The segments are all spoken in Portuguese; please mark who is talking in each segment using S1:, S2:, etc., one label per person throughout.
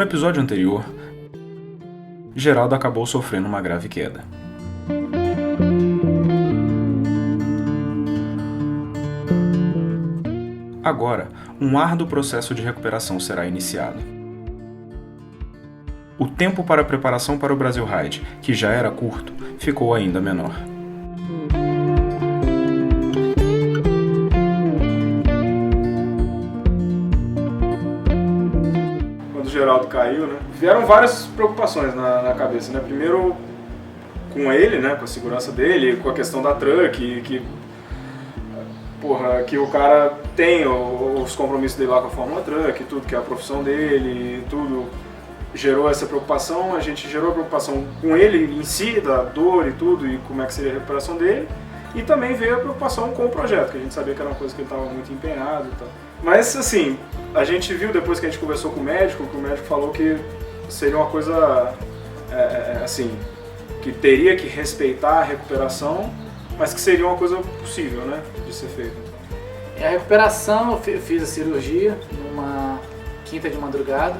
S1: episódio anterior, Geraldo acabou sofrendo uma grave queda. Agora, um árduo processo de recuperação será iniciado. O tempo para a preparação para o Brasil Ride, que já era curto, ficou ainda menor.
S2: Quando o Geraldo caiu, né, vieram várias preocupações na cabeça, né? Primeiro com ele, né, com a segurança dele, com a questão da truck, que o cara tem os compromissos dele lá com a Fórmula Truck, tudo que é a profissão dele, tudo gerou essa preocupação. A gente gerou a preocupação com ele em si, da dor e tudo, e como é que seria a recuperação dele, e também veio a preocupação com o projeto, que a gente sabia que era uma coisa que ele estava muito empenhado e tal. Mas assim, a gente viu depois que a gente conversou com o médico, que o médico falou que seria uma coisa assim, que teria que respeitar a recuperação, mas que seria uma coisa possível, né, de ser feita.
S3: A recuperação, eu fiz a cirurgia numa quinta de madrugada.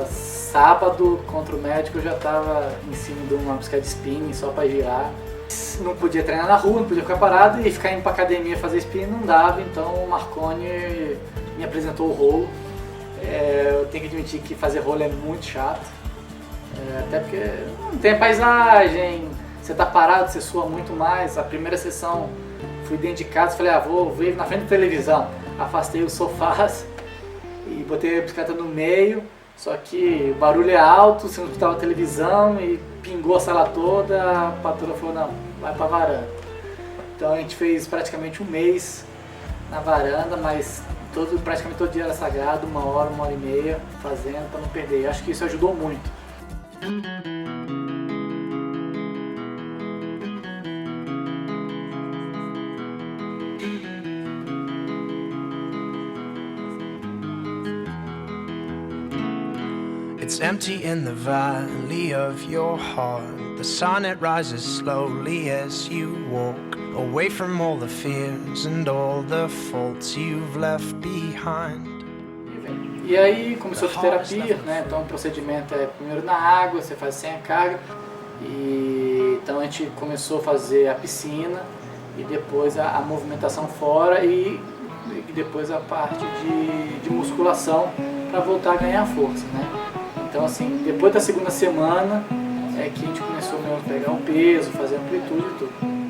S3: Sábado, contra o médico, eu já estava em cima de uma bicicleta de spinning só para girar. Não podia treinar na rua, não podia ficar parado, e ficar indo para academia fazer spinning não dava, então o Marconi me apresentou o rolo. Eu tenho que admitir que fazer rolo é muito chato, até porque não tem paisagem, você tá parado, você sua muito mais. A primeira sessão fui dentro de casa, falei, vou ver na frente da televisão. Afastei os sofás e botei a bicicleta no meio, só que o barulho é alto, você não escutava a televisão e pingou a sala toda. A patroa falou, não, vai pra varanda. Então a gente fez praticamente um mês na varanda, mas praticamente todo dia era sagrado, 1 hora, 1h30 fazendo para não perder. Acho que isso ajudou muito.
S4: It's empty in the valley of your heart. The sun, it rises slowly as you walk away from all the fears and all the faults you've left behind.
S3: E aí começou a terapia, né? Então o procedimento é primeiro na água, você faz sem a carga. E então a gente começou a fazer a piscina e depois a movimentação fora e depois a parte de musculação para voltar a ganhar força, né? Então assim, depois da segunda semana é que a gente começou mesmo a pegar o peso, fazer amplitude e tudo.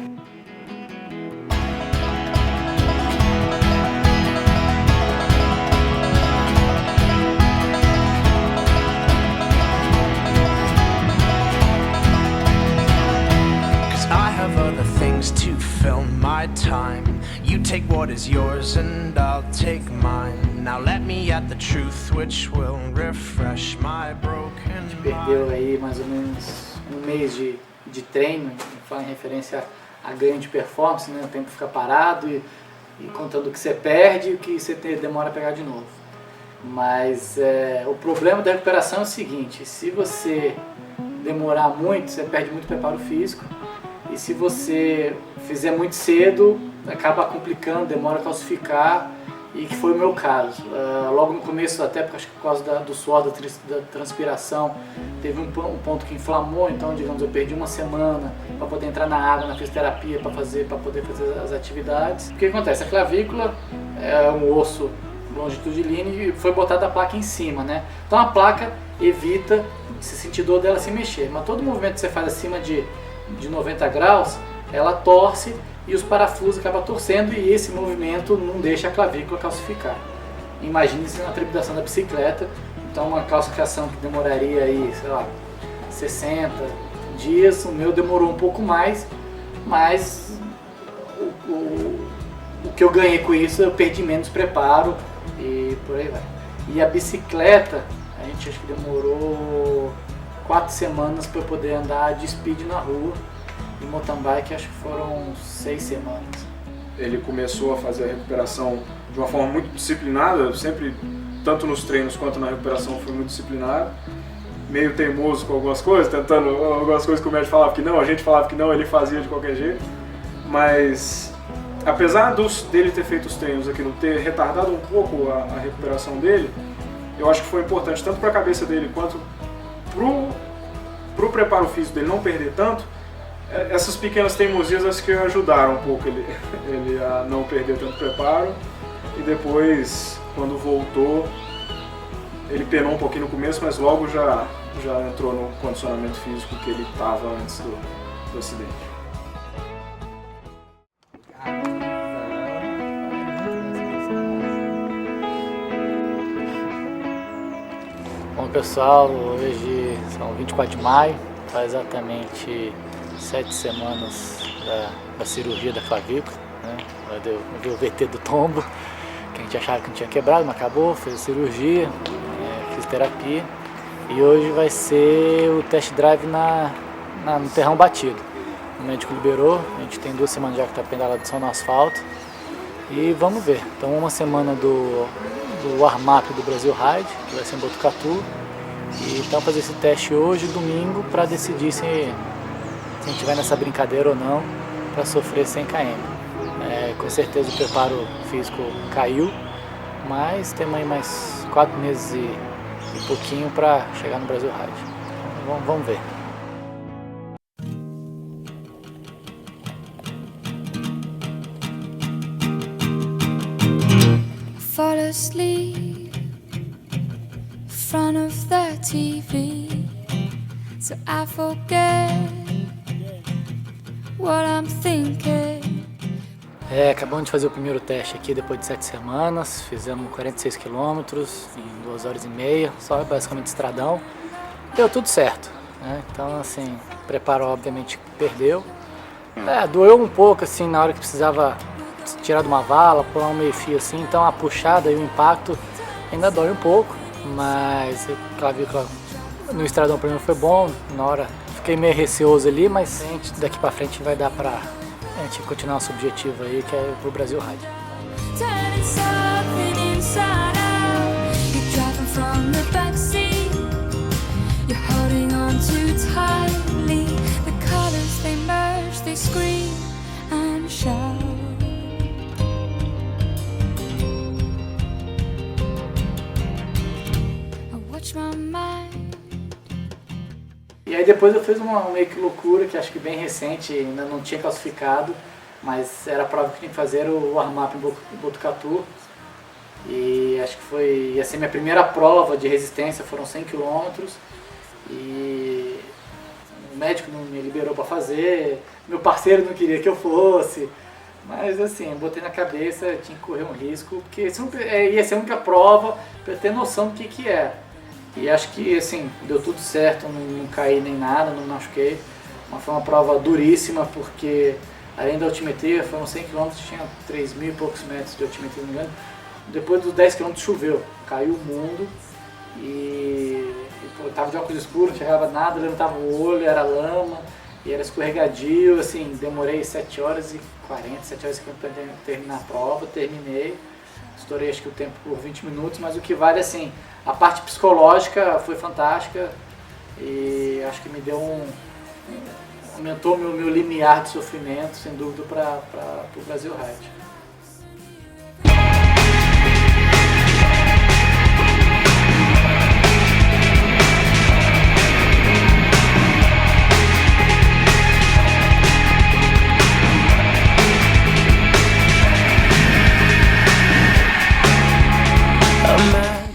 S4: To fill my time, you take what is yours and I'll take mine. Now let me at the truth which will refresh my broken.
S3: A gente perdeu aí mais ou menos um mês de treino, em referência a ganho de performance, né? O tempo fica parado e contando o que você perde e o que você demora a pegar de novo. Mas o problema da recuperação é o seguinte: se você demorar muito, você perde muito preparo físico. E se você fizer muito cedo, acaba complicando, demora a calcificar, e que foi o meu caso. Logo no começo, até porque acho que por causa do suor, da transpiração, teve um ponto que inflamou, então digamos, eu perdi 1 semana para poder entrar na água, na fisioterapia, para poder fazer as atividades. O que acontece? A clavícula é um osso longitudilíneo e foi botada a placa em cima, né? Então a placa evita se sentir dor dela se mexer, mas todo movimento que você faz acima de 90 graus, ela torce e os parafusos acabam torcendo, e esse movimento não deixa a clavícula calcificar. Imagine-se na trepidação da bicicleta. Então uma calcificação que demoraria aí, sei lá, 60 dias, o meu demorou um pouco mais, mas o que eu ganhei com isso, eu perdi menos preparo e por aí vai. E a bicicleta, a gente acho que demorou 4 semanas para poder andar de speed na rua, e mountain bike acho que foram 6 semanas.
S2: Ele começou a fazer a recuperação de uma forma muito disciplinada, sempre, tanto nos treinos quanto na recuperação, foi muito disciplinado, meio teimoso com algumas coisas, tentando algumas coisas que o médico falava que não, a gente falava que não, ele fazia de qualquer jeito. Mas apesar dele ter feito os treinos aqui, não ter retardado um pouco a recuperação dele, eu acho que foi importante tanto para a cabeça dele quanto pro preparo físico dele não perder tanto. Essas pequenas teimosias acho que ajudaram um pouco ele a não perder tanto preparo, e depois, quando voltou, ele penou um pouquinho no começo, mas logo já entrou no condicionamento físico que ele estava antes do acidente.
S3: Bom pessoal, hoje são 24 de maio, faz exatamente 7 semanas da cirurgia da clavícula, né? Eu vi o VT do tombo, que a gente achava que não tinha quebrado, mas acabou, fez a cirurgia, fisioterapia, e hoje vai ser o test drive no terrão batido. O médico liberou, a gente tem 2 semanas já que está pedalando só no asfalto, e vamos ver. Então uma semana do warm-up do Brasil Ride, que vai ser em Botucatu, e então fazer esse teste hoje, domingo, para decidir se a gente vai nessa brincadeira ou não, para sofrer 100 km. Com certeza o preparo físico caiu, mas temos aí mais 4 meses e pouquinho para chegar no Brasil Ride. Então, vamos ver.
S5: Fall asleep in front of the TV, so I forget what I'm thinking.
S3: Acabamos de fazer o primeiro teste aqui depois de 7 semanas, fizemos 46 km em 2 horas e meia, só basicamente estradão. Deu tudo certo, né? Então assim, o preparo obviamente perdeu. Doeu um pouco assim na hora que precisava tirar de uma vala, pôr um meio fio assim, então a puxada e o impacto ainda dói um pouco, mas a clavícula no estradão para mim foi bom, na hora fiquei meio receoso ali, mas daqui para frente vai dar para a gente continuar nosso objetivo aí, que é pro Brasil Ride.
S5: Turning something inside out. You're driving from the backseat. You're holding on too tightly. The colors they merge, they scream and shout. I watch my mind.
S3: E aí depois eu fiz uma meio que loucura, que acho que bem recente, ainda não tinha classificado, mas era a prova que tinha que fazer, o warm-up em Botucatu. E acho que ia ser minha primeira prova de resistência, foram 100 km. E o médico não me liberou para fazer, meu parceiro não queria que eu fosse. Mas assim, eu botei na cabeça, tinha que correr um risco, porque ia ser a única prova para eu ter noção do que é. E acho que assim, deu tudo certo, não caí nem nada, não machuquei. Mas foi uma prova duríssima, porque além da altimetria, foram 100 km, tinha 3.000 e poucos metros de altimetria, não me engano. Depois dos 10 km choveu, caiu o mundo e eu tava de óculos escuros, não chegava nada, levantava o olho, era lama e era escorregadio, assim, demorei 7 horas e 40, 7 horas e 50 para terminar a prova, terminei. Estourei acho que o tempo por 20 minutos, mas o que vale assim, a parte psicológica foi fantástica e acho que me deu aumentou meu limiar de sofrimento, sem dúvida, para o Brasil Ride.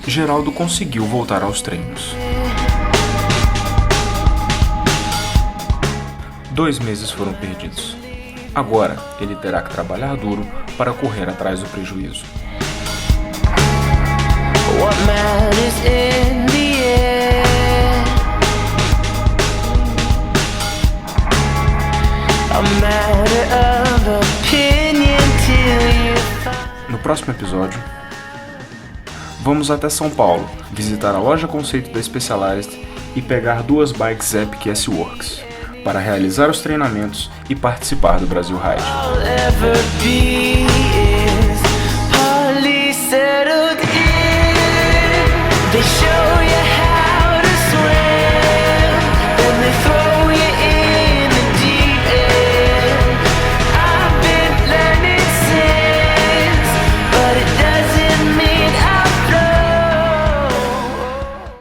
S1: Geraldo conseguiu voltar aos treinos. 2 meses foram perdidos. Agora ele terá que trabalhar duro para correr atrás do prejuízo.
S5: What matters in the end? A matter of opinion till you find.
S1: No próximo episódio, vamos até São Paulo, visitar a loja conceito da Specialized e pegar 2 bikes Epic S-Works para realizar os treinamentos e participar do Brasil Ride.